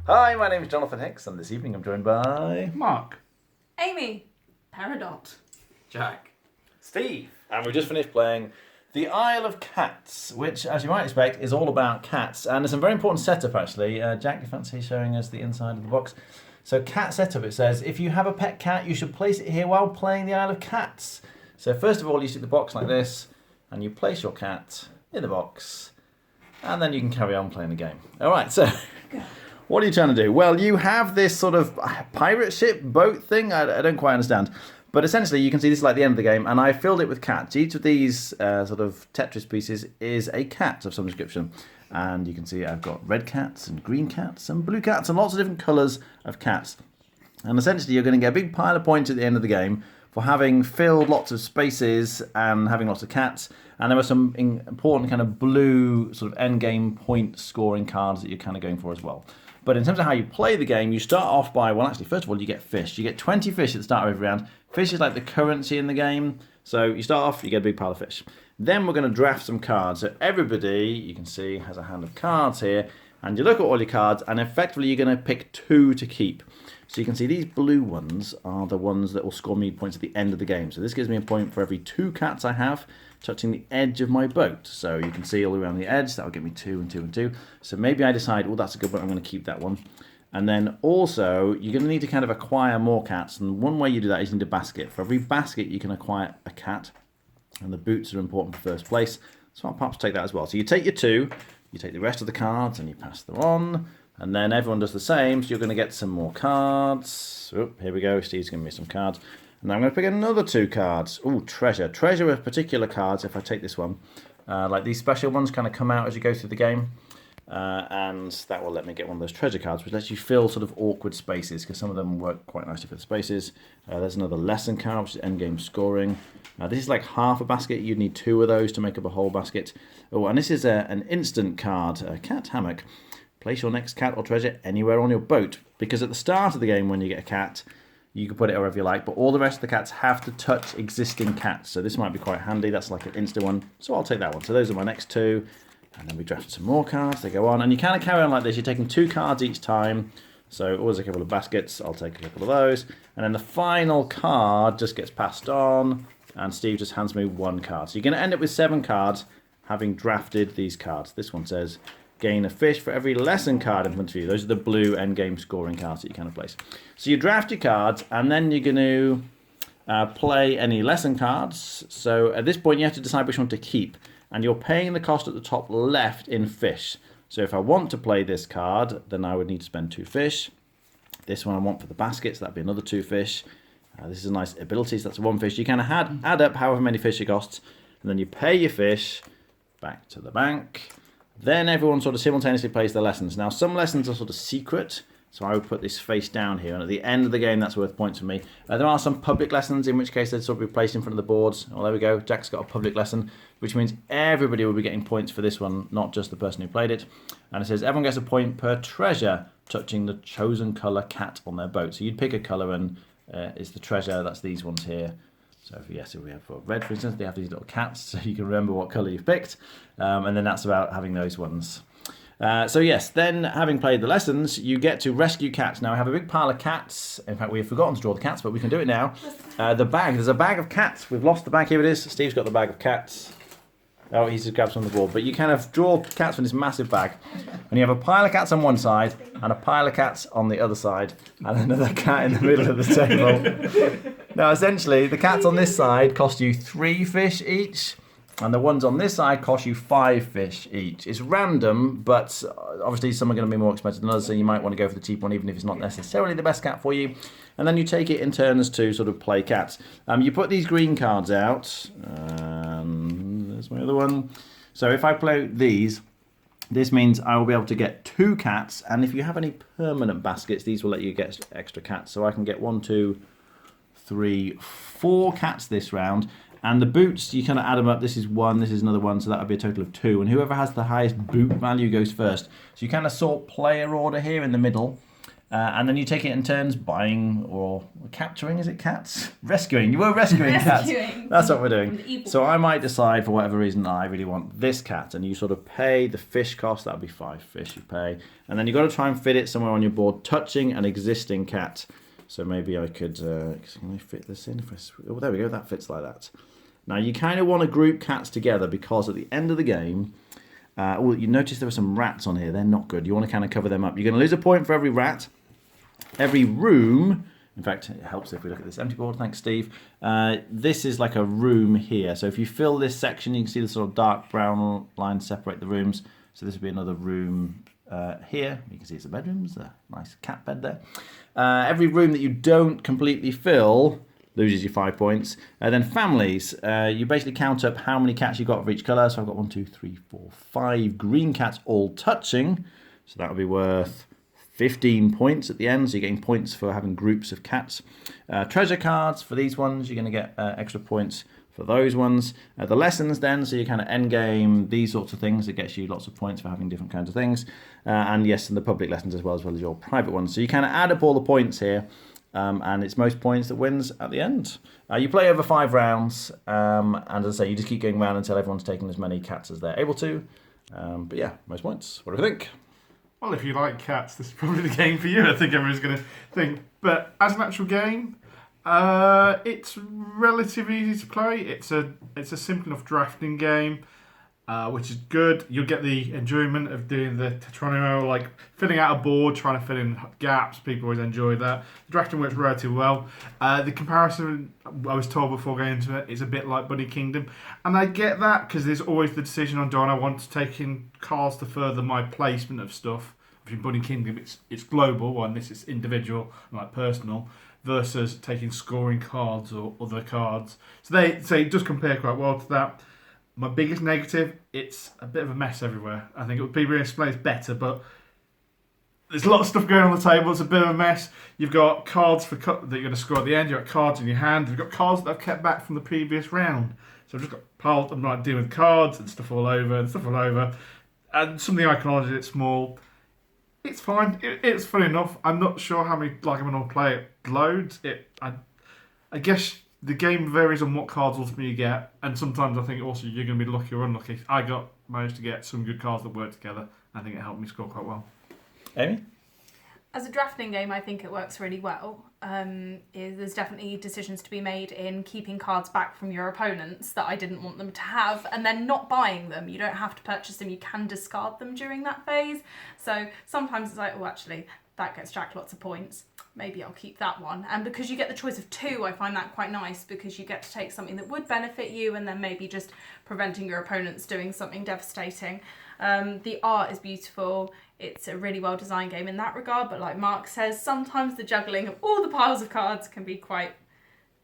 Hi, my name is Jonathan Hicks, and this evening I'm joined by Mark. Amy. Peridot. Jack. Steve. And we've just finished playing The Isle of Cats, which, as you might expect, is all about cats. And there's some very important setup, actually. Jack, you fancy showing us the inside of the box? So, cat setup, it says, if you have a pet cat, you should place it here while playing The Isle of Cats. So, first of all, you stick the box like this, and you place your cat in the box, and then you can carry on playing the game. All right, so... What are you trying to do? Well, you have this sort of pirate ship boat thing. I don't quite understand. But essentially, you can see this is like the end of the game, and I filled it with cats. Each of these sort of Tetris pieces is a cat of some description. And you can see I've got red cats and green cats and blue cats and lots of different colours of cats. And essentially, you're going to get a big pile of points at the end of the game for having filled lots of spaces and having lots of cats. And there are some important kind of blue sort of end game point scoring cards that you're kind of going for as well. But in terms of how you play the game, you start off by, well, actually, first of all, you get fish. You get 20 fish at the start of every round. Fish is like the currency in the game. So you start off, you get a big pile of fish. Then we're going to draft some cards. So everybody, you can see, has a hand of cards here. And you look at all your cards, and effectively you're going to pick 2 to keep. So you can see these blue ones are the ones that will score me points at the end of the game. So this gives me a point for every 2 cats I have touching the edge of my boat. So you can see all around the edge, that'll give me 2 and 2 and 2. So maybe I decide, oh, that's a good one, I'm going to keep that one. And then also, you're going to need to kind of acquire more cats. And one way you do that is you need a basket. For every basket, you can acquire a cat. And the boots are important for first place. So I'll perhaps take that as well. So you take your 2, you take the rest of the cards and you pass them on. And then everyone does the same, so you're going to get some more cards. Oop, here we go, Steve's giving me some cards. And I'm going to pick another 2 cards. Ooh, treasure. Treasure are particular cards, if I take this one. Like these special ones kind of come out as you go through the game. And that will let me get one of those treasure cards, which lets you fill sort of awkward spaces, because some of them work quite nicely for the spaces. There's another lesson card, which is endgame scoring. This is like half a basket. You'd need 2 of those to make up a whole basket. Oh, and this is an instant card, a cat hammock. Place your next cat or treasure anywhere on your boat, because at the start of the game when you get a cat, you can put it wherever you like, but all the rest of the cats have to touch existing cats. So this might be quite handy. That's like an instant one. So I'll take that one. So those are my next 2. And then we draft some more cards. They go on. And you kind of carry on like this. You're taking 2 cards each time. So always a couple of baskets. I'll take a couple of those. And then the final card just gets passed on. And Steve just hands me 1 card. So you're going to end up with 7 cards having drafted these cards. This one says... gain a fish for every lesson card in front of you. Those are the blue endgame scoring cards that you kind of place. So you draft your cards, and then you're going to play any lesson cards. So at this point, you have to decide which one to keep. And you're paying the cost at the top left in fish. So if I want to play this card, then I would need to spend 2 fish. This one I want for the baskets, that'd be another 2 fish. This is a nice ability, so that's 1 fish. You kind of add up however many fish it costs, and then you pay your fish back to the bank. Then everyone sort of simultaneously plays their lessons. Now, some lessons are sort of secret, so I would put this face down here, and at the end of the game, that's worth points for me. There are some public lessons, in which case they'd sort of be placed in front of the boards. Oh, there we go. Jack's got a public lesson, which means everybody will be getting points for this one, not just the person who played it. And it says everyone gets a point per treasure touching the chosen colour cat on their boat. So you'd pick a colour, and it's the treasure. That's these ones here. So if we have red, for instance, they have these little cats, so you can remember what colour you've picked. And then that's about having those ones. So yes, then having played the lessons, you get to rescue cats. Now I have a big pile of cats. In fact, we've forgotten to draw the cats, but we can do it now. The bag, there's a bag of cats. We've lost the bag, here it is. Steve's got the bag of cats. Oh, he's just grabbed some on the board. But you kind of draw cats from this massive bag. And you have a pile of cats on one side, and a pile of cats on the other side, and another cat in the middle of the table. Now, essentially, the cats on this side cost you 3 fish each, and the ones on this side cost you 5 fish each. It's random, but obviously some are going to be more expensive than others, so you might want to go for the cheap one, even if it's not necessarily the best cat for you. And then you take it in turns to sort of play cats. You put these green cards out. There's my other one. So if I play these, this means I will be able to get 2 cats, and if you have any permanent baskets, these will let you get extra cats. So I can get 1, 2, 3, 4 cats this round. And the boots, you kind of add them up. This is 1, this is another 1, so that would be a total of 2. And whoever has the highest boot value goes first. So you kind of sort player order here in the middle. And then you take it in turns buying or capturing, is it cats? Rescuing. You were rescuing cats. That's what we're doing. So I might decide for whatever reason I really want this cat, and you sort of pay the fish cost. That would be 5 fish you pay. And then you've got to try and fit it somewhere on your board, touching an existing cat. So maybe I could, can I fit this in? Oh, there we go, that fits like that. Now you kind of want to group cats together because at the end of the game, you notice there were some rats on here. They're not good. You want to kind of cover them up. You're going to lose a point for every rat. Every room, in fact, it helps if we look at this empty board. Thanks, Steve. This is like a room here. So if you fill this section, you can see the sort of dark brown lines separate the rooms. So this would be another room here. You can see it's a bedroom. There's a nice cat bed there. Every room that you don't completely fill loses you 5 points. Then families, you basically count up how many cats you've got for each colour. So I've got 1, 2, 3, 4, 5 green cats all touching. So that would be worth 15 points at the end, so you're getting points for having groups of cats. Treasure cards, for these ones, you're going to get extra points for those ones. The lessons then, so you kind of end game, these sorts of things, it gets you lots of points for having different kinds of things. And yes, and the public lessons as well as your private ones. So you kind of add up all the points here, and it's most points that wins at the end. You play over 5 rounds, and as I say, you just keep going around until everyone's taken as many cats as they're able to. But yeah, most points. What do you think? Well, if you like cats, this is probably the game for you. I think everyone's going to think. But as an actual game, it's relatively easy to play. It's a simple enough drafting game, which is good. You'll get the enjoyment of doing the Tetronimo, like filling out a board, trying to fill in gaps. People always enjoy that. The drafting works relatively well. The comparison, I was told before going into it, is a bit like Bunny Kingdom. And I get that because there's always the decision on do I want to take in cards to further my placement of stuff. In Bunny Kingdom, it's global, and this is individual and like personal, versus taking scoring cards or other cards. So it does compare quite well to that. My biggest negative, it's a bit of a mess everywhere. I think it would be really explained it's better, but there's a lot of stuff going on the table. It's a bit of a mess. You've got cards that you're going to score at the end. You've got cards in your hand. You've got cards that I've kept back from the previous round. So I've just got piled. I'm like dealing with cards and stuff all over. And some of the iconology, it's small. It's fine. It's fun enough. I'm not sure how many. Like I'm going to play it loads. I guess the game varies on what cards ultimately you get, and sometimes I think also you're going to be lucky or unlucky. I managed to get some good cards that work together. I think it helped me score quite well. Amy? As a drafting game, I think it works really well. There's definitely decisions to be made in keeping cards back from your opponents that I didn't want them to have, and then not buying them. You don't have to purchase them, you can discard them during that phase. So sometimes it's like, oh, actually, that gets Jack lots of points. Maybe I'll keep that one. And because you get the choice of 2, I find that quite nice because you get to take something that would benefit you and then maybe just preventing your opponents doing something devastating. The art is beautiful. It's a really well-designed game in that regard, but like Mark says, sometimes the juggling of all the piles of cards can be quite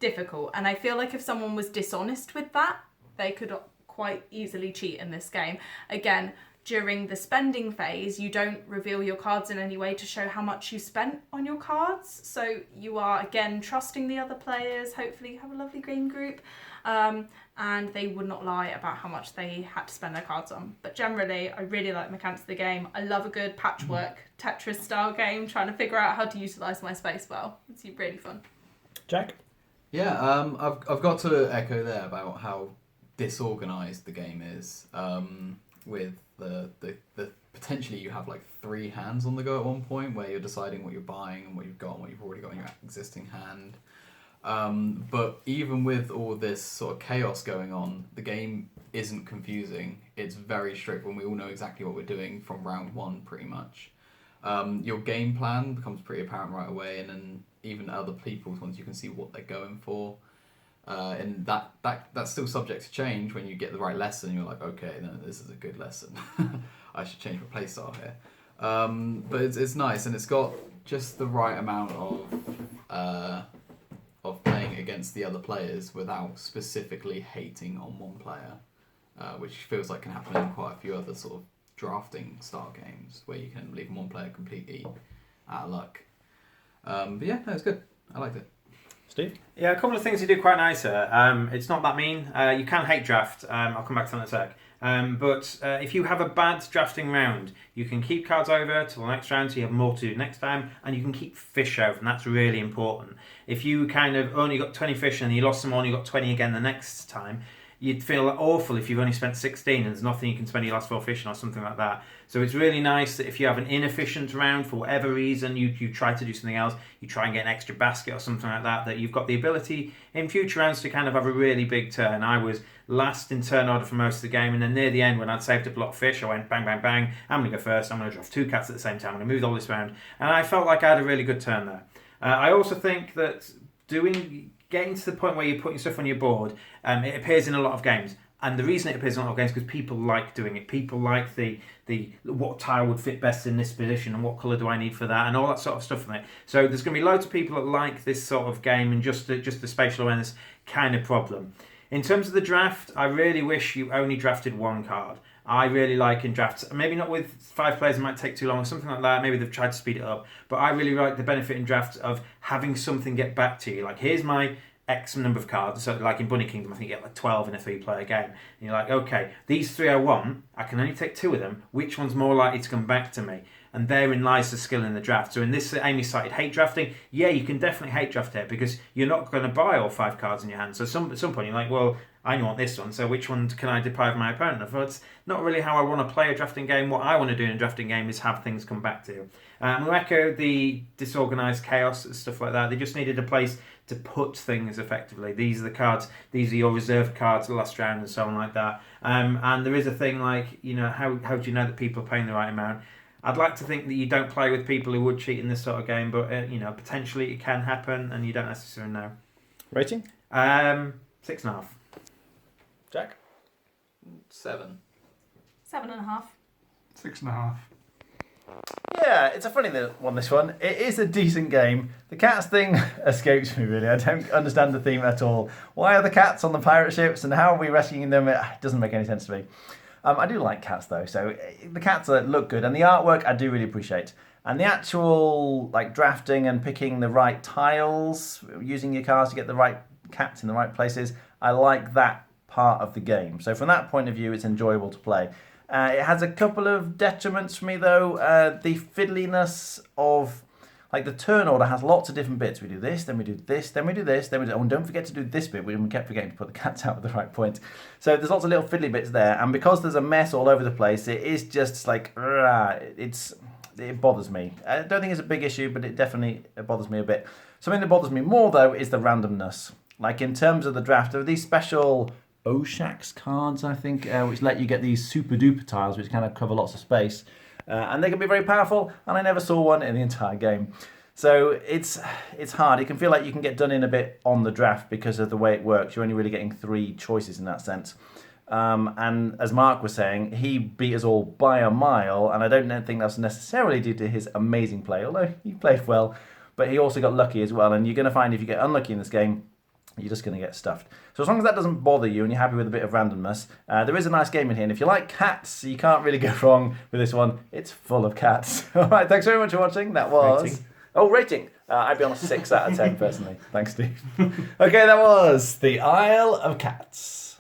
difficult. And I feel like if someone was dishonest with that, they could quite easily cheat in this game. Again, during the spending phase, you don't reveal your cards in any way to show how much you spent on your cards. So you are, again, trusting the other players. Hopefully you have a lovely game group. And they would not lie about how much they had to spend their cards on. But generally, I really like the mechanics of the game. I love a good patchwork Tetris-style game, trying to figure out how to utilise my space well. It's really fun. Jack? Yeah, I've got to echo there about how disorganised the game is. With the potentially you have like 3 hands on the go at one point where you're deciding what you're buying and what you've got and what you've already got in your existing hand. But even with all this sort of chaos going on, the game isn't confusing. It's very strict when we all know exactly what we're doing from round 1 pretty much. Your game plan becomes pretty apparent right away, and then even other people's ones you can see what they're going for. And that's still subject to change when you get the right lesson. You're like, okay, no, this is a good lesson. I should change my playstyle here. But it's nice, and it's got just the right amount of playing against the other players without specifically hating on one player, which feels like can happen in quite a few other sort of drafting style games where you can leave one player completely out of luck. But yeah, no, it's good. I liked it. Steve? Yeah, a couple of things you do quite nice here. It's not that mean. You can hate draft. I'll come back to that in a sec. But if you have a bad drafting round, you can keep cards over till the next round, so you have more to do next time, and you can keep fish over, and that's really important. If you kind of only got 20 fish and you lost them all, and you got 20 again the next time, you'd feel awful if you've only spent 16 and there's nothing you can spend your last 4 fishing or something like that. So it's really nice that if you have an inefficient round for whatever reason, you try to do something else, you try and get an extra basket or something like that, that you've got the ability in future rounds to kind of have a really big turn. I was last in turn order for most of the game, and then near the end when I'd saved up a lot of fish, I went bang, bang, bang, I'm going to go first, I'm going to draft 2 cats at the same time, I'm going to move all this round, and I felt like I had a really good turn there. I also think that getting to the point where you're putting stuff on your board, it appears in a lot of games. And the reason it appears in a lot of games is because people like doing it. People like the what tile would fit best in this position and what colour do I need for that and all that sort of stuff in it. So there's going to be loads of people that like this sort of game and just the spatial awareness kind of problem. In terms of the draft, I really wish you only drafted 1 card. I really like in drafts, maybe not with 5 players, it might take too long or something like that. Maybe they've tried to speed it up. But I really like the benefit in drafts of having something get back to you. Like, here's my X number of cards. So like in Bunny Kingdom, I think you get like 12 in a 3-player game. And you're like, okay, these 3 I want, I can only take 2 of them. Which one's more likely to come back to me? And therein lies the skill in the draft. So in this Amy cited hate drafting, yeah, you can definitely hate draft it because you're not going to buy all 5 cards in your hand. So at some point you're like, well, I want this one, so which one can I deprive my opponent of? Well, it's not really how I want to play a drafting game. What I want to do in a drafting game is have things come back to you. Echo the disorganised chaos and stuff like that. They just needed a place to put things effectively. These are the cards, these are your reserve cards the last round and so on like that. And there is a thing like, how do you know that people are paying the right amount? I'd like to think that you don't play with people who would cheat in this sort of game, but potentially it can happen and you don't necessarily know. Rating? 6.5. Jack? 7. 7.5. 6.5. Yeah, it's a funny one, this one. It is a decent game. The cats thing escapes me, really. I don't understand the theme at all. Why are the cats on the pirate ships and how are we rescuing them? It doesn't make any sense to me. I do like cats, though, so the cats look good. And the artwork, I do really appreciate. And the actual drafting and picking the right tiles, using your cards to get the right cats in the right places, I like that part of the game. So from that point of view, it's enjoyable to play. It has a couple of detriments for me, though. The fiddliness of, the turn order has lots of different bits. We do this, then we do this, then we do this, then we do... Oh, and don't forget to do this bit. We kept forgetting to put the cats out at the right point. So there's lots of little fiddly bits there. And because there's a mess all over the place, it is just it bothers me. I don't think it's a big issue, but it definitely bothers me a bit. Something that bothers me more, though, is the randomness. In terms of the draft, there are these special Oshax cards, I think, which let you get these super duper tiles, which kind of cover lots of space. And they can be very powerful, and I never saw one in the entire game. So it's hard. It can feel like you can get done in a bit on the draft because of the way it works. You're only really getting 3 choices in that sense. And as Mark was saying, he beat us all by a mile, and I don't think that's necessarily due to his amazing play, although he played well, but he also got lucky as well. And you're going to find if you get unlucky in this game, you're just going to get stuffed. So as long as that doesn't bother you and you're happy with a bit of randomness, there is a nice game in here. And if you like cats, you can't really go wrong with this one. It's full of cats. All right, thanks very much for watching. That was... Rating. Oh, rating. I'd be on a 6 out of 10, personally. Thanks, Steve. Okay, that was The Isle of Cats.